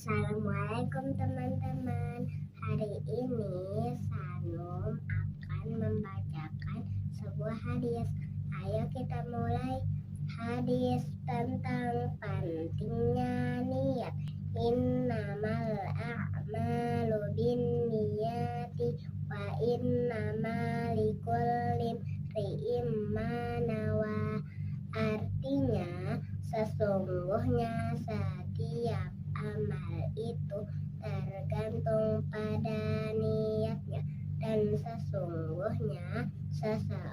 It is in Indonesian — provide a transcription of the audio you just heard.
Assalamualaikum teman-teman. Hari ini Sanum akan membacakan sebuah hadis. Ayo kita mulai. Hadis tentang pentingnya niat. Innamal a'malu binniyati wa innamal likulli imri'in ma nawa. Artinya, sesungguhnya setiap amal itu tergantung pada niatnya, dan sesungguhnya seseorang